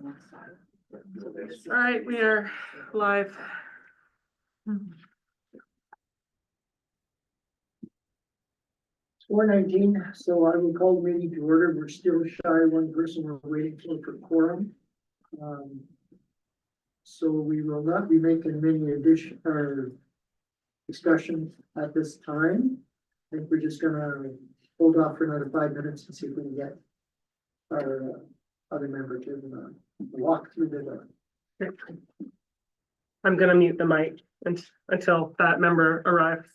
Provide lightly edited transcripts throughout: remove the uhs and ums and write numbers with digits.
All right, we are live. 4:19, so I will call the meeting to order. We're still shy of one person. We're waiting for quorum. So we will not be making many addition or discussions at this time. I think we're just gonna hold off for another 5 minutes and see if we can get our other member to walk through the door. I'm gonna mute the mic until that member arrives.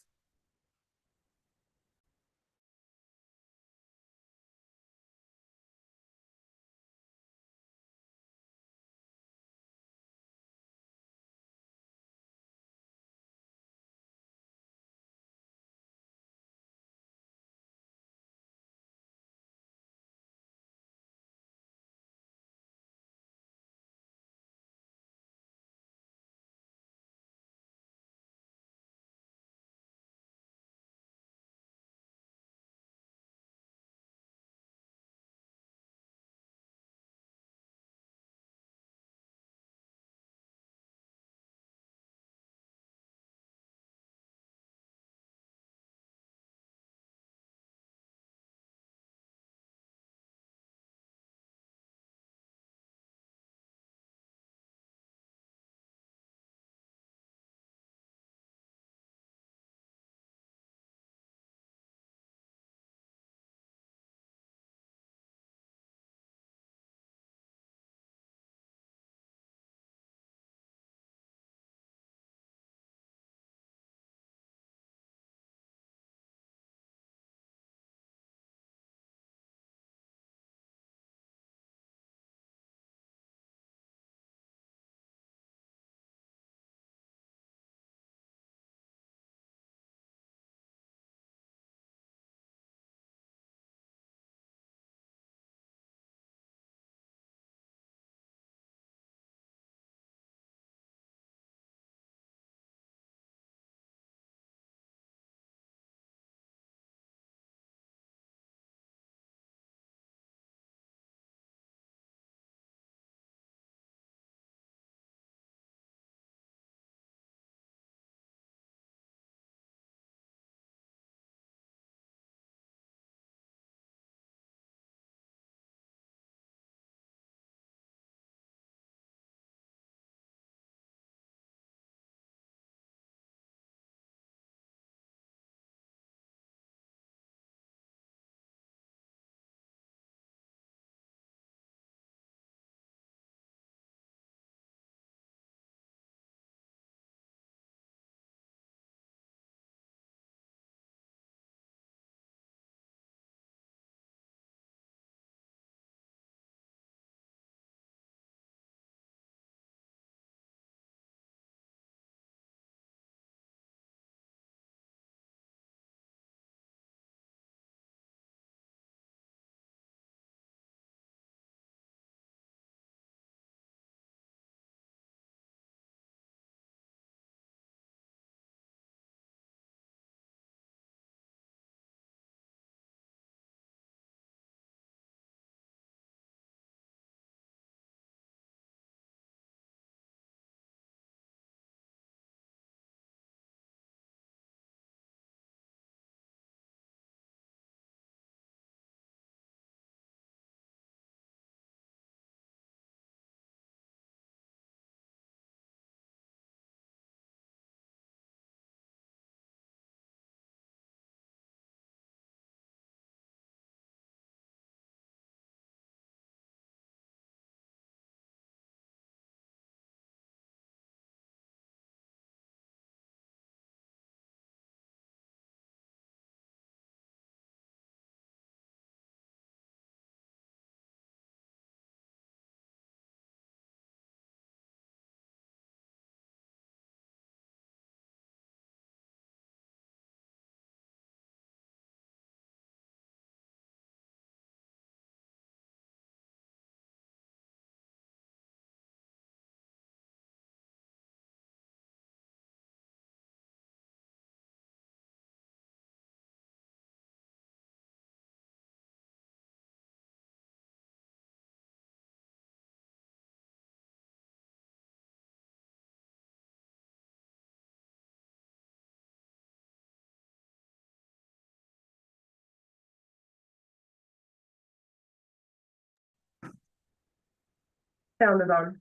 Sound is on.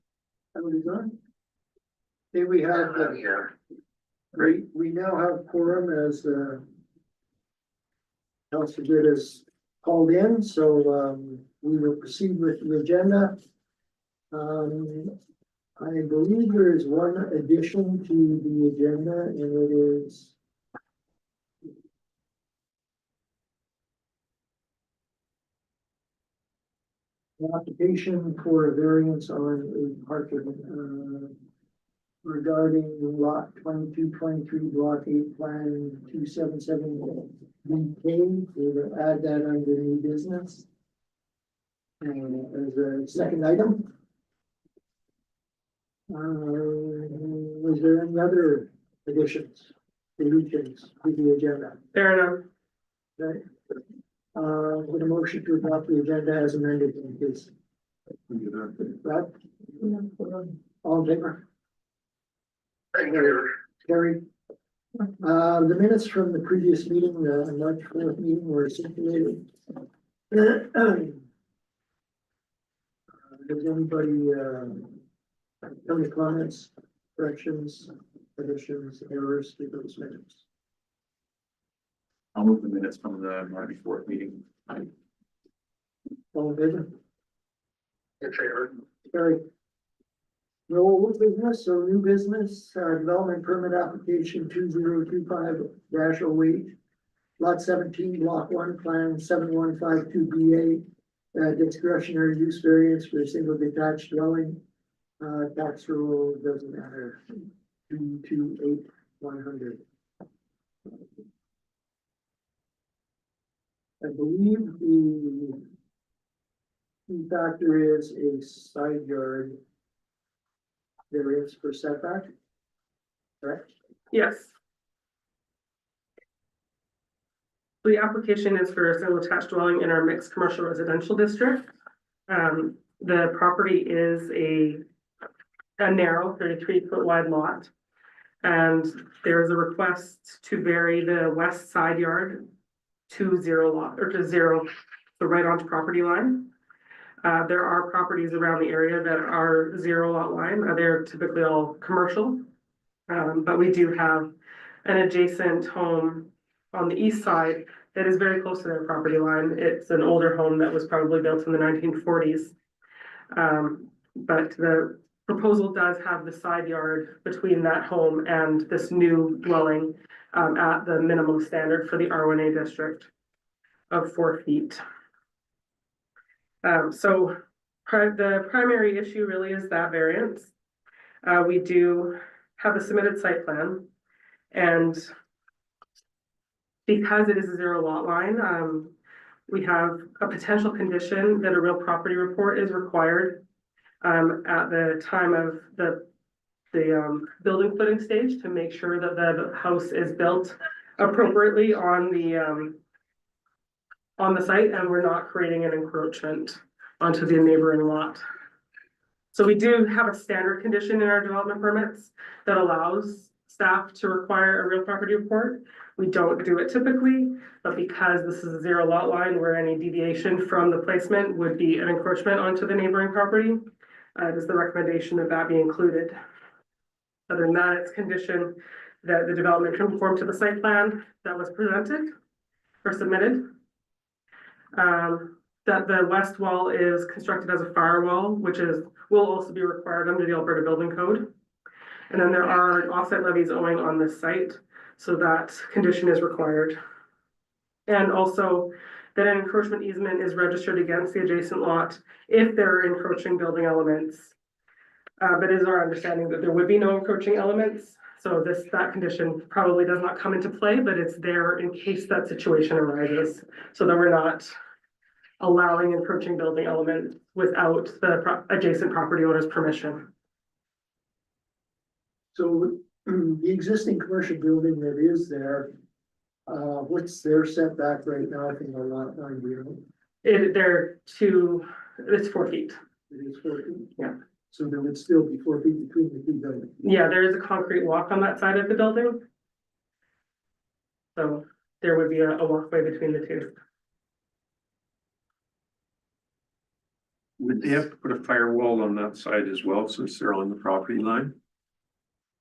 Everybody's on? Okay, we have, we now have quorum as, Councilor Good has called in, so, we will proceed with the agenda. I believe there is one addition to the agenda, and it is an application for a variance on a parking, regarding lot 2223, block 8, plan 277 BK. We'll add that under new business. And as a second item. Was there any other additions, deletions to the agenda? Fair enough. Okay. With a motion to adopt the agenda as amended, please. Right? All in favor? Carried. The minutes from the previous meeting, the March 4th meeting, were circulated. Does anybody, have any comments, corrections, additions, errors to those minutes? I'll move the minutes from the March 4th meeting. All in favor? In favor. Carried. No old business or new business, development permit application 2025-08, lot 17, block 1, plan 7152 BA, discretionary use variance for a single detached dwelling. Tax rule doesn't matter. 228-100. I believe the key factor is a side yard variance for setback, correct? Yes. The application is for a single attached dwelling in our mixed commercial residential district. The property is a narrow 33-foot wide lot. And there is a request to vary the west side yard to zero, so right onto property line. There are properties around the area that are zero lot line. They're typically all commercial. But we do have an adjacent home on the east side that is very close to their property line. It's an older home that was probably built in the 1940s. But the proposal does have the side yard between that home and this new dwelling at the minimum standard for the R1A district of 4 feet. So the primary issue really is that variance. We do have a submitted site plan, and because it is a zero lot line, we have a potential condition that a real property report is required at the time of the building footing stage to make sure that the house is built appropriately on the site, and we're not creating an encroachment onto the neighboring lot. So we do have a standard condition in our development permits that allows staff to require a real property report. We don't do it typically, but because this is a zero lot line where any deviation from the placement would be an encroachment onto the neighboring property, it is the recommendation that that be included. Other than that, it's conditioned that the development conform to the site plan that was presented or submitted. That the west wall is constructed as a firewall, which will also be required under the Alberta Building Code. And then there are offset levies owing on this site, so that condition is required. And also that an encroachment easement is registered against the adjacent lot if there are encroaching building elements. But it is our understanding that there would be no encroaching elements. So that condition probably does not come into play, but it's there in case that situation arises, so that we're not allowing encroaching building element without the adjacent property owner's permission. So the existing commercial building that is there, what's their setback right now from the lot line, It's 4 feet. It is 4 feet? Yeah. So there would still be 4 feet between the two buildings? Yeah, there is a concrete walk on that side of the building. So there would be a walkway between the two. Would they have to put a firewall on that side as well, since they're on the property line?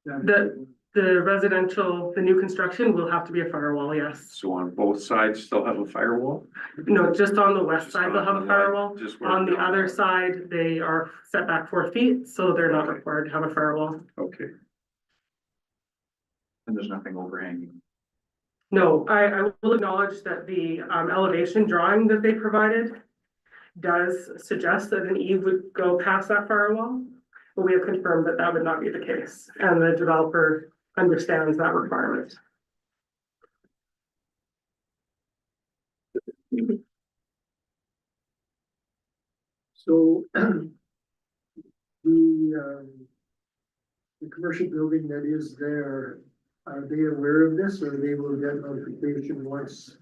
The residential, the new construction will have to be a firewall, yes. So on both sides, they'll have a firewall? No, just on the west Just side, on they'll have the a line, firewall. just where On the they're other not. side, they are set back 4 feet, so they're not Okay. required to have a firewall. Okay, And there's nothing overhanging. No, I will acknowledge that the elevation drawing that they provided does suggest that an eave would go past that firewall, but we have confirmed that that would not be the case, and the developer understands that requirement. So the commercial building that is there, are they aware of this or they will get notification once?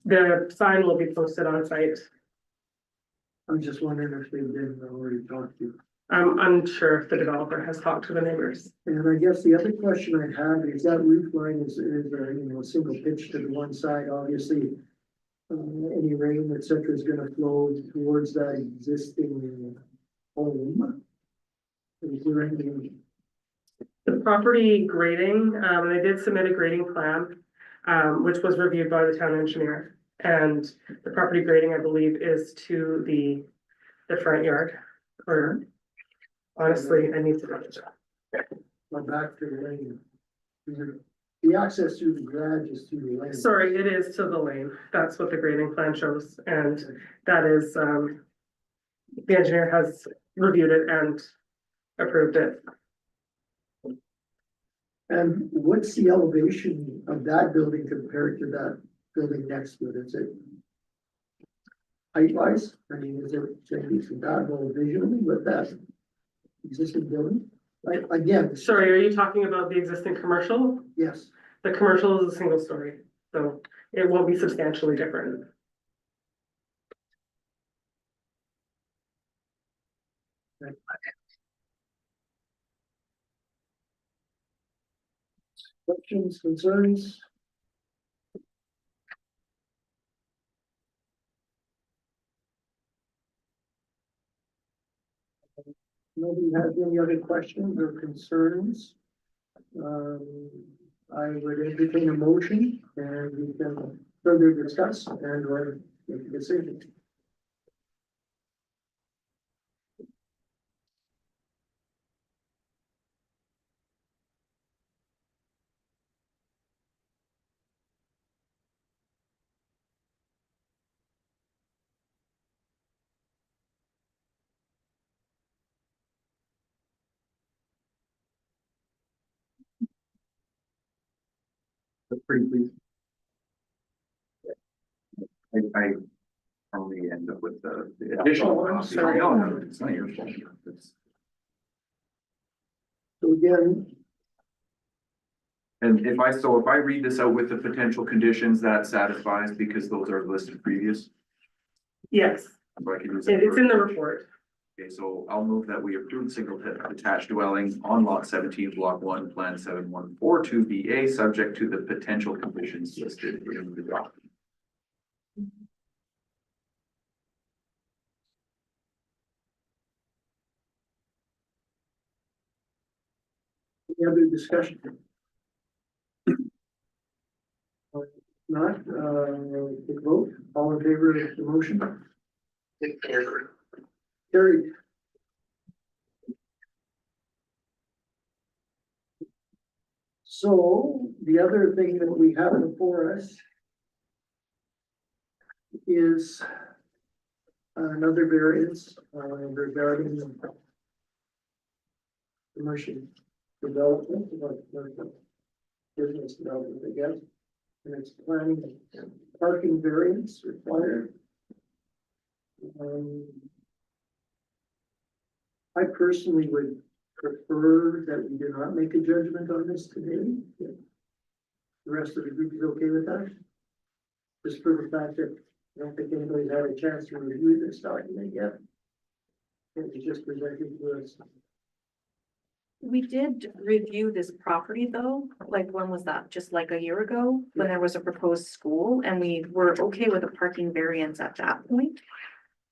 The sign will be posted on site. I'm just wondering if they've been already talked to. I'm unsure if the developer has talked to the neighbors. And I guess the other question I have is that roof line is a single pitch to the one side, obviously. Any rain, et cetera, is gonna flow towards that existing home. Is there any, The property grading, they did submit a grading plan, which was reviewed by the town engineer. And the property grading, I believe, is to the front yard, or honestly, I need to double check. back to the lane? Is it- The access to the garage is through the lane. Sorry, it is to the lane. That's what the grading plan shows, and that is, the engineer has reviewed it and approved it. And what's the elevation of that building compared to that building next to it? Is it height wise? I mean, is it gonna be compatible visually with that existing building? Like, again, Sorry, are you talking about the existing commercial? yes, The commercial is a single story, so it won't be substantially different. questions, concerns? Nobody has any other questions or concerns? I would entertain a motion and we can further discuss and or make a decision. That's pretty pleased. I probably end up with the additional. Oh, I'm copy. sorry. No, it's not your fault. It's- So again, And if I read this out with the potential conditions, that satisfies because those are listed previous. Yes, So I can use that it's for- in the report. Okay, so I'll move that we approve single detached dwelling on lot 17, block 1, plan 7142 BA, subject to the potential conditions listed in the document. any other discussion? Not, take vote, all in favor of the motion? Carried. So the other thing that we have before us is another variance regarding commercial development, or commercial business development, I guess. And it's planning and parking variance required. I personally would prefer that we do not make a judgment on this today. If the rest of the group is okay with that? Just for the fact that I don't think anybody's had a chance to review this document yet. It was just presented to us. We did review this property though, like when was that? Just like a year ago, when there was a proposed school and we were okay with a parking variance at that point.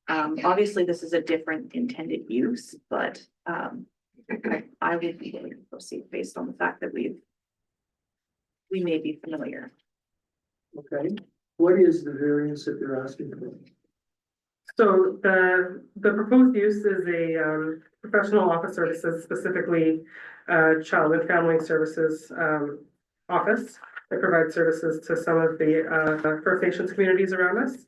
Obviously, this is a different intended use, but, I would be willing to proceed based on the fact that we may be familiar. Okay, what is the variance that they're asking for? So the proposed use is a professional office services, specifically child and family services office that provides services to some of the First Nations communities around us.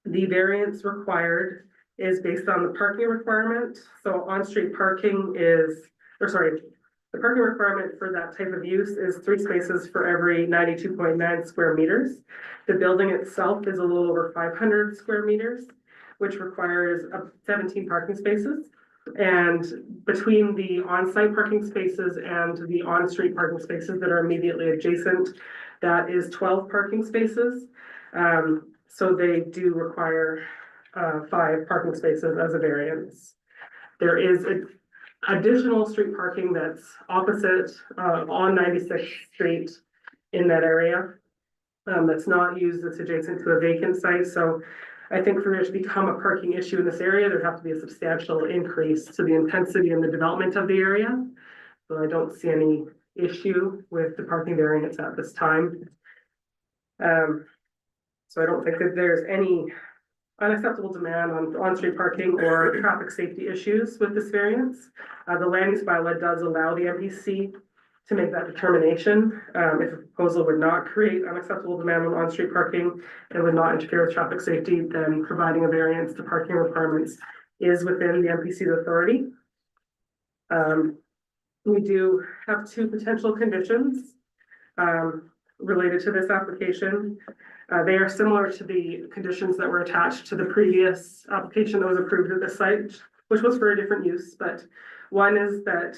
The variance required is based on the parking requirement. So on-street parking is, or sorry, the parking requirement for that type of use is 3 spaces for every 92.9 square meters. The building itself is a little over 500 square meters, which requires 17 parking spaces. And between the on-site parking spaces and the on-street parking spaces that are immediately adjacent, that is 12 parking spaces. So they do require 5 parking spaces as a variance. There is additional street parking that's opposite on 96th Street in that area. That's not used, it's adjacent to a vacant site. So I think for there to become a parking issue in this area, there'd have to be a substantial increase to the intensity and the development of the area. So I don't see any issue with the parking variance at this time. So I don't think that there's any unacceptable demand on street parking or traffic safety issues with this variance. The land use bylaw does allow the MPC to make that determination. If a proposal would not create unacceptable demand on street parking and would not interfere with traffic safety, then providing a variance to parking requirements is within the MPC's authority. We do have 2 potential conditions related to this application. They are similar to the conditions that were attached to the previous application that was approved at the site, which was for a different use. But one is that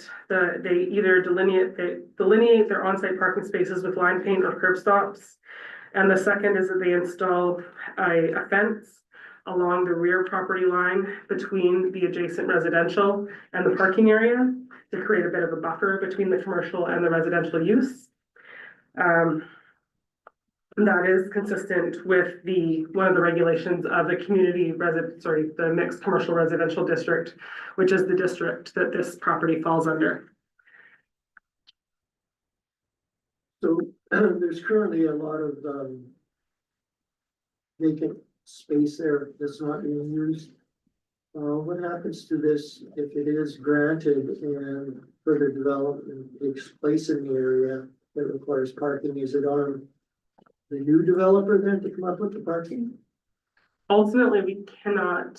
they either delineate their on-site parking spaces with line paint or curb stops. And the second is that they install a fence along the rear property line between the adjacent residential and the parking area to create a bit of a buffer between the commercial and the residential use. That is consistent with one of the regulations of the the mixed commercial residential district, which is the district that this property falls under. So there's currently a lot of vacant space there that's not being used. What happens to this if it is granted and further development takes place in the area that requires parking? Is it on the new developer then to come up with the parking? Ultimately, we cannot,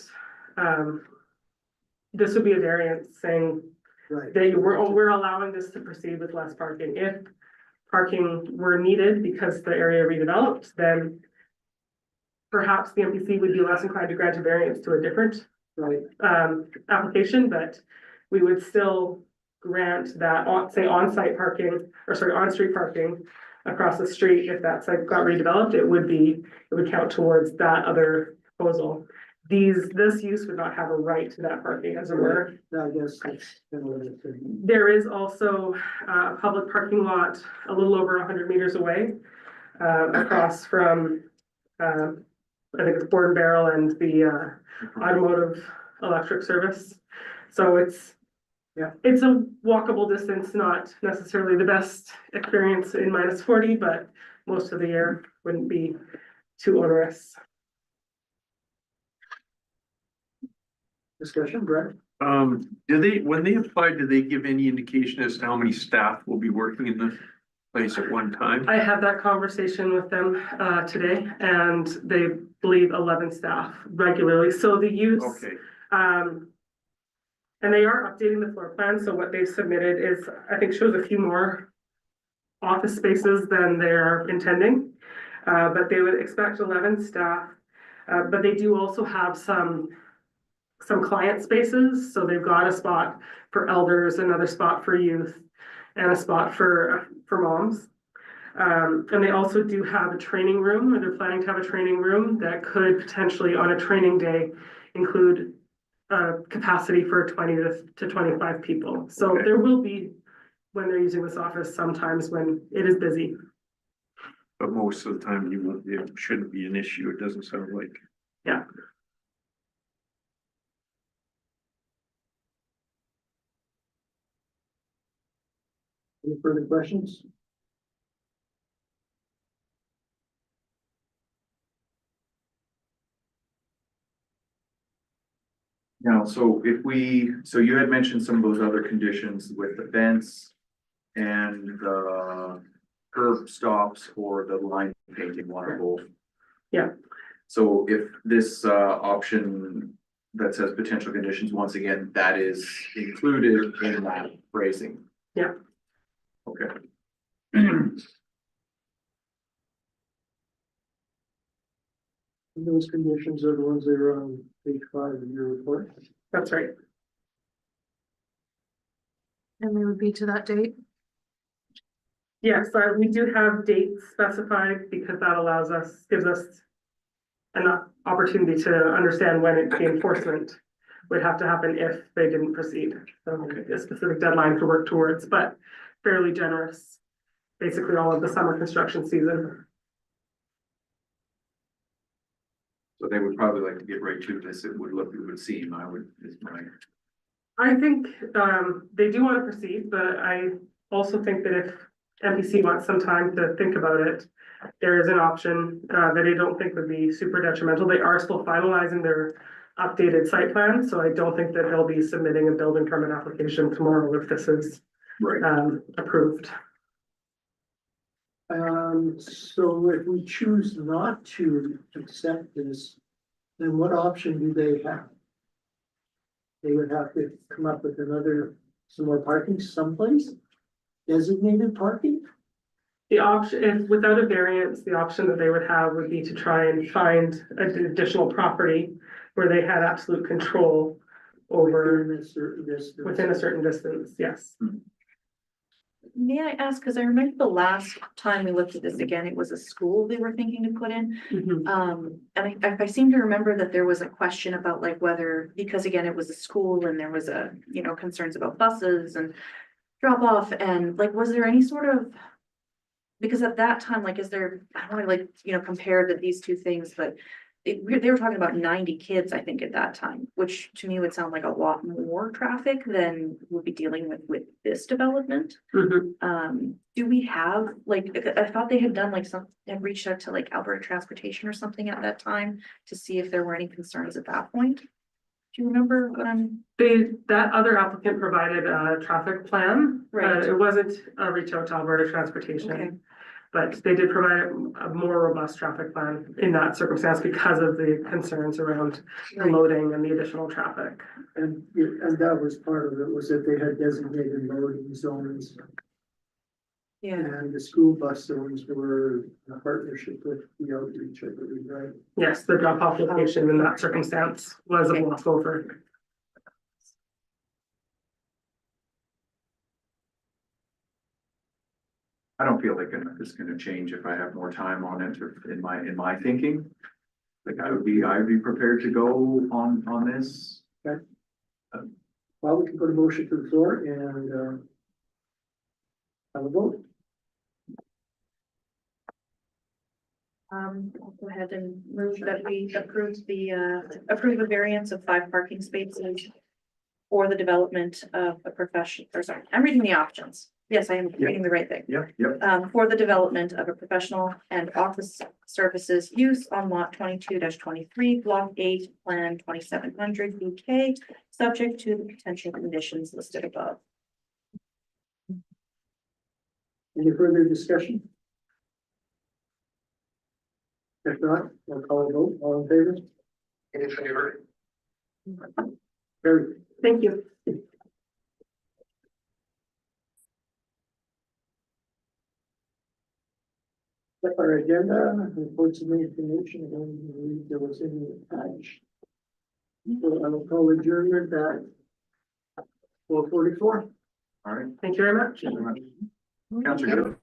this would be a variance saying Right. that we're allowing this to proceed with less parking. If parking were needed because the area redeveloped, then perhaps the MPC would be less inclined to grant a variance to a different Right. Application, but we would still grant that on-street parking across the street. If that site got redeveloped, it would count towards that other proposal. This use would not have a right to that parking, as it were. I guess that's kind of what it could be. There is also a public parking lot a little over 100 meters away, across from I think it's Board and Barrel and the automotive electric service. So it's a walkable distance, not necessarily the best experience in -40, but most of the year wouldn't be too onerous. Discussion, Brett? When they applied, do they give any indication as to how many staff will be working in the place at one time? I had that conversation with them today, and they believe 11 staff regularly. So the use, Okay, and they are updating the floor plan. So what they've submitted is, I think, shows a few more office spaces than they're intending. But they would expect 11 staff. But they do also have some client spaces. So they've got a spot for elders, another spot for youth, and a spot for moms. And they also do have a training room, or they're planning to have a training room that could potentially on a training day include capacity for 20 to 25 people. So Okay. there will be, when they're using this office, sometimes when it is busy. but most of the time it shouldn't be an issue, it doesn't sound like. Yeah. Any further questions? Now, so if we, so you had mentioned some of those other conditions with the fence and the curb stops or the line painting, one or both. Yeah. So if this option that says potential conditions, once again, that is included in that phrasing. Yeah. Okay. And those conditions are the ones that are on page 5 of your report. That's right. And they would be to that date? Yes, we do have dates specified because that allows us, gives us an opportunity to understand when the enforcement would have to happen if they didn't proceed. So a specific deadline to work towards, but fairly generous. Basically all of the summer construction season. So they would probably like to get right to this, it would seem, is my. I think they do want to proceed, but I also think that if MPC wants some time to think about it, there is an option that I don't think would be super detrimental. They are still finalizing their updated site plan, so I don't think that they'll be submitting a building permit application tomorrow if this is approved. So if we choose not to accept this, then what option do they have? They would have to come up with some more parking someplace, designated parking? The option, if without a variance, the option that they would have would be to try and find an additional property where they had absolute control over within a certain distance, yes. May I ask, because I remember the last time we looked at this again, it was a school they were thinking to put in. And I seem to remember that there was a question about like whether, because again, it was a school and there was concerns about buses and drop off and like, was there any sort of, because at that time, like, is there, I don't want to compare these two things, but they were talking about 90 kids, I think, at that time, which to me would sound like a lot more traffic than we'll be dealing with this development. Do we have, I thought they had done had reached out to like Alberta Transportation or something at that time to see if there were any concerns at that point? Do you remember what That other applicant provided a traffic plan. Right. It wasn't a reach out to Alberta Transportation. Okay. But they did provide a more robust traffic plan in that circumstance because of the concerns around the loading and the additional traffic. And that was part of it, was that they had designated loading zones. Yeah. And the school bus zones were in partnership with the outreach, I believe, right? Yes, the drop off location in that circumstance was a walkover. I don't feel like it's gonna change if I have more time on it or in my thinking. Like I'd be prepared to go on this. Well, we can put a motion to the floor and have a vote. I'll go ahead and move that we approve a variance of 5 parking spaces for the development of a profession, or sorry, I'm reading the options. Yes, I am reading the right thing. Yep. For the development of a professional and office services use on lot 22-23, block 8, plan 2700 BK, subject to the potential conditions listed above. Any further discussion? If not, we'll call a vote. All in favor? In favor. Carried. Thank you. Our agenda, reports of information, and there was any attached. So I will call adjournment at 4:44. All right. Thank you very much. Counselor Gill.